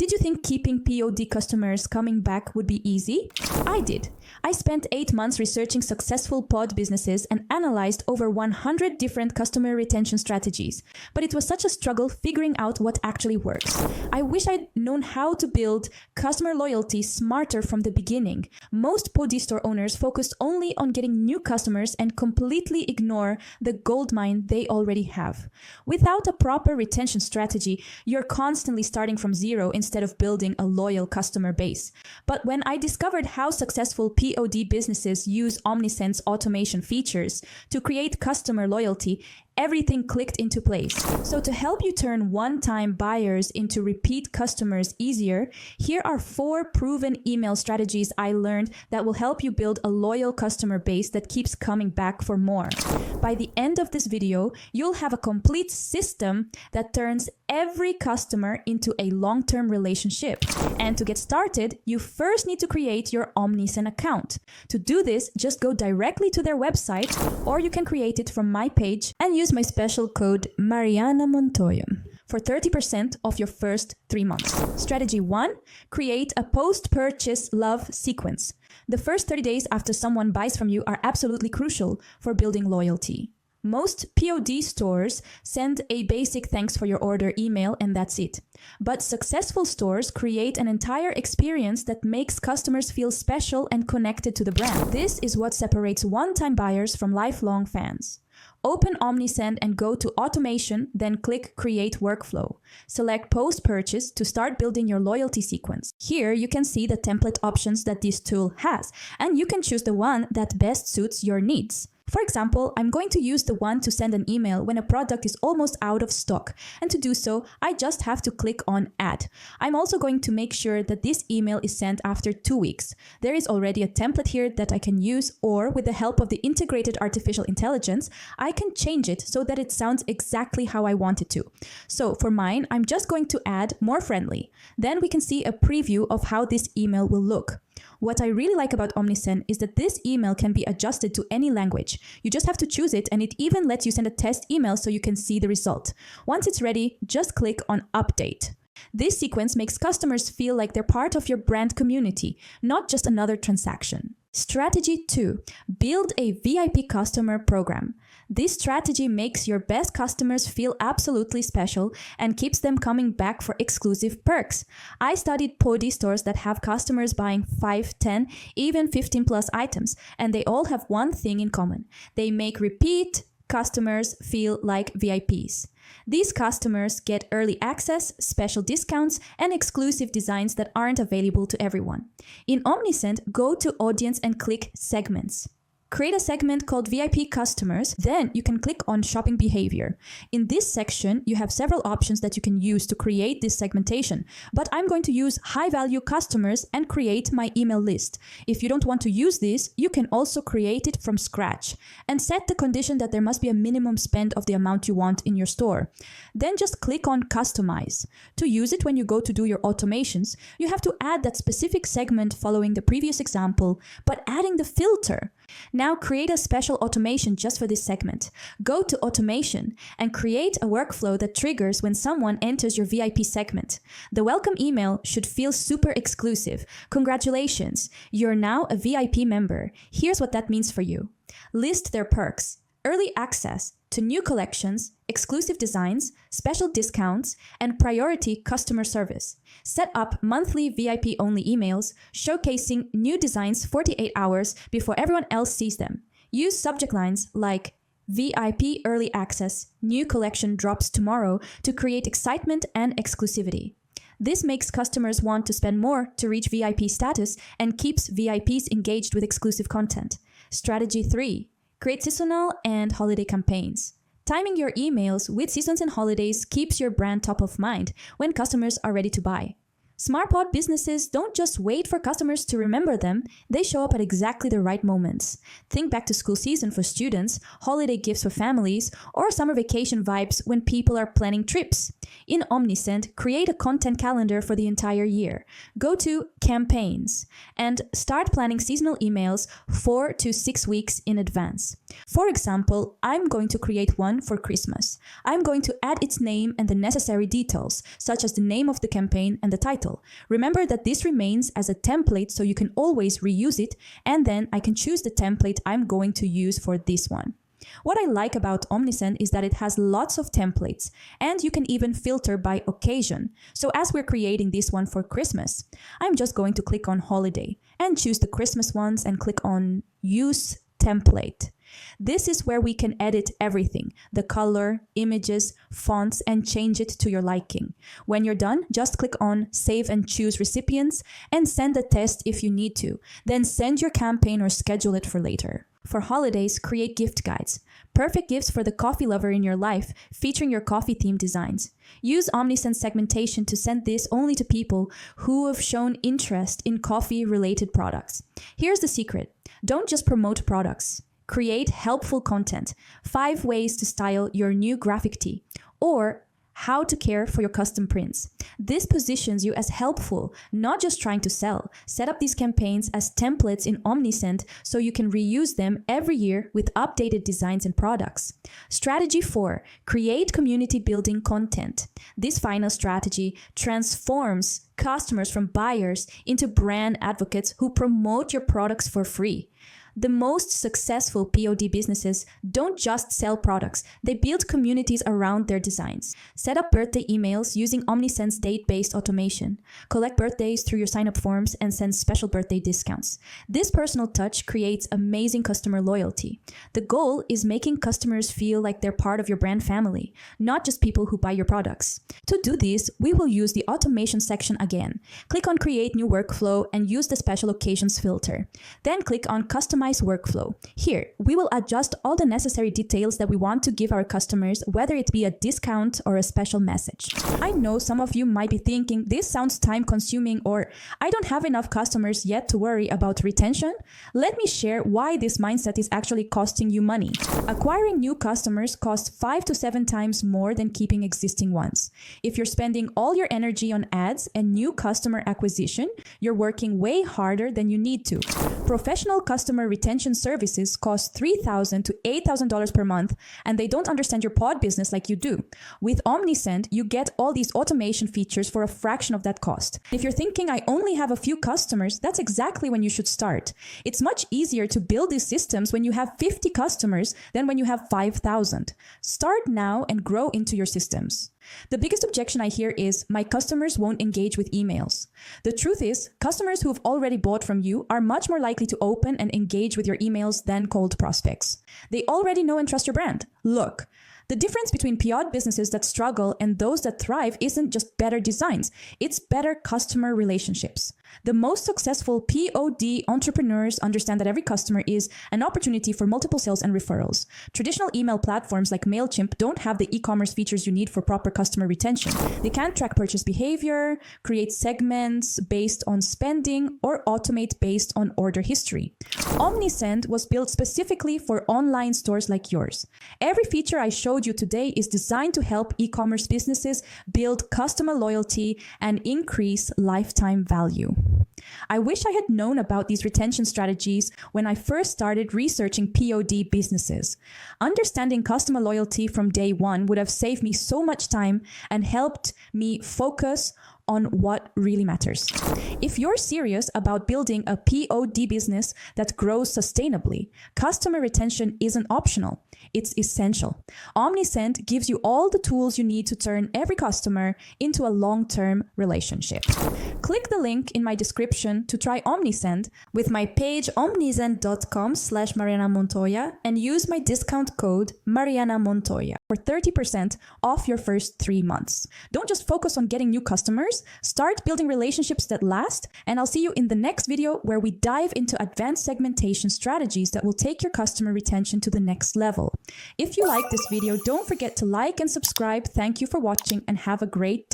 Did you think keeping POD customers coming back would be easy? I did. I spent 8 months researching successful pod businesses and analyzed over 100 different customer retention strategies. But it was such a struggle figuring out what actually works. I wish I'd known how to build customer loyalty smarter from the beginning. Most POD store owners focused only on getting new customers and completely ignore the goldmine they already have. Without a proper retention strategy, you're constantly starting from zero instead of building a loyal customer base. But when I discovered how successful POD businesses use Omnisend's automation features to create customer loyalty, everything clicked into place. So to help you turn one-time buyers into repeat customers easier, here are 4 proven email strategies I learned that will help you build a loyal customer base that keeps coming back for more. By the end of this video, you'll have a complete system that turns every customer into a long-term relationship. And to get started, you first need to create your Omnisend account. To do this, just go directly to their website, or you can create it from my page and use my special code MARIANAMONTOYA for 30% off your first 3 months. Strategy 1, create a post-purchase love sequence. The first 30 days after someone buys from you are absolutely crucial for building loyalty. Most POD stores send a basic thanks for your order email and that's it. But successful stores create an entire experience that makes customers feel special and connected to the brand. This is what separates one-time buyers from lifelong fans. Open Omnisend and go to Automation, then click Create Workflow. Select Post-Purchase to start building your loyalty sequence. Here you can see the template options that this tool has, and you can choose the one that best suits your needs. For example, I'm going to use the one to send an email when a product is almost out of stock. And to do so, I just have to click on Add. I'm also going to make sure that this email is sent after 2 weeks. There is already a template here that I can use, or with the help of the integrated artificial intelligence, I can change it so that it sounds exactly how I want it to. So for mine, I'm just going to add more friendly. Then we can see a preview of how this email will look. What I really like about Omnisend is that this email can be adjusted to any language. You just have to choose it, and it even lets you send a test email so you can see the result. Once it's ready, just click on Update. This sequence makes customers feel like they're part of your brand community, not just another transaction. Strategy 2. Build a VIP customer program. This strategy makes your best customers feel absolutely special and keeps them coming back for exclusive perks. I studied POD stores that have customers buying 5, 10, even 15 plus items, and they all have one thing in common. They make repeat customers feel like VIPs. These customers get early access, special discounts, and exclusive designs that aren't available to everyone. In Omnisend, go to Audience and click Segments. Create a segment called VIP Customers, then you can click on Shopping Behavior. In this section, you have several options that you can use to create this segmentation, but I'm going to use high-value customers and create my email list. If you don't want to use this, you can also create it from scratch and set the condition that there must be a minimum spend of the amount you want in your store. Then just click on Customize. To use it when you go to do your automations, you have to add that specific segment following the previous example, but adding the filter. Now create a special automation just for this segment. Go to Automation and create a workflow that triggers when someone enters your VIP segment. The welcome email should feel super exclusive. Congratulations, you're now a VIP member. Here's what that means for you. List their perks, early access to new collections, exclusive designs, special discounts, and priority customer service. Set up monthly VIP-only emails showcasing new designs 48 hours before everyone else sees them. Use subject lines like VIP Early Access, New Collection Drops Tomorrow to create excitement and exclusivity. This makes customers want to spend more to reach VIP status and keeps VIPs engaged with exclusive content. Strategy 3. Create seasonal and holiday campaigns. Timing your emails with seasons and holidays keeps your brand top of mind when customers are ready to buy. Smart pod businesses don't just wait for customers to remember them, they show up at exactly the right moments. Think back to school season for students, holiday gifts for families, or summer vacation vibes when people are planning trips. In Omnisend, create a content calendar for the entire year. Go to Campaigns and start planning seasonal emails 4 to 6 weeks in advance. For example, I'm going to create one for Christmas. I'm going to add its name and the necessary details, such as the name of the campaign and the title. title. Remember that this remains as a template so you can always reuse it, and then I can choose the template I'm going to use for this one. What I like about Omnisend is that it has lots of templates, and you can even filter by occasion. So as we're creating this one for Christmas, I'm just going to click on Holiday and choose the Christmas ones and click on Use Template. This is where we can edit everything, the color, images, fonts, and change it to your liking. When you're done, just click on Save and choose recipients and send a test if you need to. Then send your campaign or schedule it for later. For holidays, create gift guides. Perfect gifts for the coffee lover in your life, featuring your coffee-themed designs. Use Omnisend segmentation to send this only to people who have shown interest in coffee-related products. Here's the secret. Don't just promote products. Create helpful content. 5 ways to style your new graphic tee. Or how to care for your custom prints. This positions you as helpful, not just trying to sell. Set up these campaigns as templates in Omnisend so you can reuse them every year with updated designs and products. Strategy 4, create community building content. This final strategy transforms customers from buyers into brand advocates who promote your products for free. The most successful POD businesses don't just sell products, they build communities around their designs. Set up birthday emails using Omnisend's date-based automation. Collect birthdays through your sign-up forms and send special birthday discounts. This personal touch creates amazing customer loyalty. The goal is making customers feel like they're part of your brand family, not just people who buy your products. To do this, we will use the automation section again. Click on Create New Workflow and use the Special Occasions filter. Then click on Customize Workflow. Here, we will adjust all the necessary details that we want to give our customers, whether it be a discount or a special message. I know some of you might be thinking, this sounds time-consuming, or I don't have enough customers yet to worry about retention. Let me share why this mindset is actually costing you money. Acquiring new customers costs 5 to 7 times more than keeping existing ones. If you're spending all your energy on ads and new customer acquisition, you're working way harder than you need to. Professional customer retention services cost $3,000 to $8,000 per month, and they don't understand your pod business like you do. With Omnisend, you get all these automation features for a fraction of that cost. If you're thinking, I only have a few customers, that's exactly when you should start. It's much easier to build these systems when you have 50 customers than when you have 5,000. Start now and grow into your systems. The biggest objection I hear is, my customers won't engage with emails. The truth is, customers who have already bought from you are much more likely to open and engage with your emails than cold prospects. They already know and trust your brand. Look, the difference between POD businesses that struggle and those that thrive isn't just better designs, it's better customer relationships. The most successful POD entrepreneurs understand that every customer is an opportunity for multiple sales and referrals. Traditional email platforms like MailChimp don't have the e-commerce features you need for proper customer retention. They can't track purchase behavior, create segments based on spending, or automate based on order history. Omnisend was built specifically for online stores like yours. Every feature I showed you today is designed to help e-commerce businesses build customer loyalty and increase lifetime value. I wish I had known about these retention strategies when I first started researching POD businesses. Understanding customer loyalty from day one would have saved me so much time and helped me focus on what really matters. If you're serious about building a POD business that grows sustainably, customer retention isn't optional. It's essential. Omnisend gives you all the tools you need to turn every customer into a long-term relationship. Click the link in my description to try Omnisend with my page omnisend.com/MarianaMontoya and use my discount code MARIANAMONTOYA for 30% off your first 3 months. Don't just focus on getting new customers, start building relationships that last, and I'll see you in the next video where we dive into advanced segmentation strategies that will take your customer retention to the next level. If you like this video, don't forget to like and subscribe. Thank you for watching and have a great day.